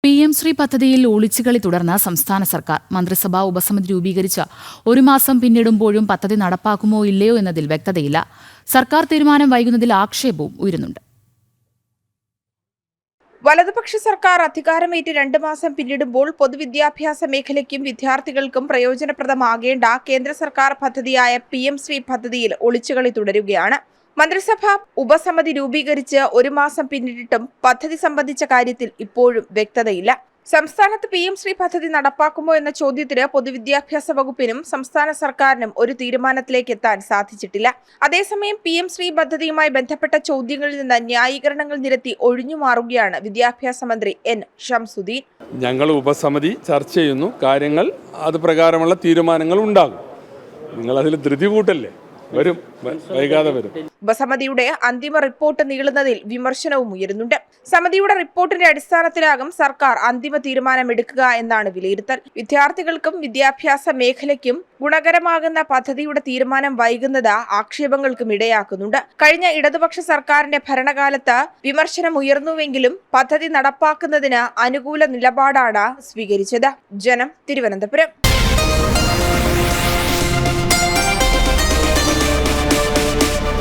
PM Shri പദ്ധതിയിൽ ഒളിച്ചുകളി തുടർന്ന സംസ്ഥാന സർക്കാർ. മന്ത്രിസഭാ ഉപസമിതി രൂപീകരിച്ച് ഒരു മാസം പിന്നിടുമ്പോഴും പദ്ധതി നടപ്പാക്കുമോ ഇല്ലയോ എന്നതിൽ വ്യക്തതയില്ല. സർക്കാർ തീരുമാനം വൈകുന്നതിൽ ആക്ഷേപവും ഉയരുന്നുണ്ട്. വലതുപക്ഷ സർക്കാർ അധികാരമേറ്റ് 2 മാസം പിന്നിടുമ്പോൾ പൊതുവിദ്യാഭ്യാസ മേഖലയ്ക്കും വിദ്യാർത്ഥികൾക്കും പ്രയോജനപ്രദമാകേണ്ട കേന്ദ്ര സർക്കാർ പദ്ധതിയായ PM ശ്രീ പദ്ധതിയിൽ ഒളിച്ചുകളി തുടരുകയാണ്. മന്ത്രിസഭാ ഉപസമിതി രൂപീകരിച്ച് ഒരു മാസം പിന്നിട്ടിട്ടും പദ്ധതി സംബന്ധിച്ച കാര്യത്തിൽ ഇപ്പോഴും വ്യക്തതയില്ല. സംസ്ഥാനത്ത് PM ശ്രീ പദ്ധതി നടപ്പാക്കുമോ എന്ന ചോദ്യത്തിന് പൊതുവിദ്യാഭ്യാസ വകുപ്പിനും സംസ്ഥാന സർക്കാരിനും ഒരു തീരുമാനത്തിലേക്ക് എത്താൻ സാധിച്ചിട്ടില്ല. അതേസമയം PM ശ്രീ പദ്ധതിയുമായി ബന്ധപ്പെട്ട ചോദ്യങ്ങളിൽ നിന്ന് ന്യായീകരണങ്ങൾ നിരത്തി ഒഴിഞ്ഞുമാറുകയാണ് വിദ്യാഭ്യാസ മന്ത്രി N. ഷംസുദ്ദീൻ. ഞങ്ങൾ ഉപസമിതി ചർച്ച ചെയ്യുന്നു, കാര്യങ്ങൾ അത് പ്രകാരമുള്ള തീരുമാനങ്ങൾ ഉണ്ടാകും. നിങ്ങൾ അതിൽ ധൃതി കൂട്ടല്ലേ, വരും, വൈകാതെ വരും. ഉപസമിതിയുടെ അന്തിമ റിപ്പോർട്ട് നീളുന്നതിൽ വിമർശനവും ഉയരുന്നുണ്ട്. സമിതിയുടെ റിപ്പോർട്ടിന്റെ അടിസ്ഥാനത്തിലാകും സർക്കാർ അന്തിമ തീരുമാനമെടുക്കുക എന്നാണ് വിലയിരുത്തൽ. വിദ്യാർത്ഥികൾക്കും വിദ്യാഭ്യാസ മേഖലയ്ക്കും ഗുണകരമാകുന്ന പദ്ധതിയുടെ തീരുമാനം വൈകുന്നത് ആക്ഷേപങ്ങൾക്കും ഇടയാക്കുന്നുണ്ട്. കഴിഞ്ഞ ഇടതുപക്ഷ സർക്കാരിന്റെ ഭരണകാലത്ത് വിമർശനം ഉയർന്നുവെങ്കിലും പദ്ധതി നടപ്പാക്കുന്നതിന് അനുകൂല നിലപാടാണ് സ്വീകരിച്ചത്. ജനം, തിരുവനന്തപുരം.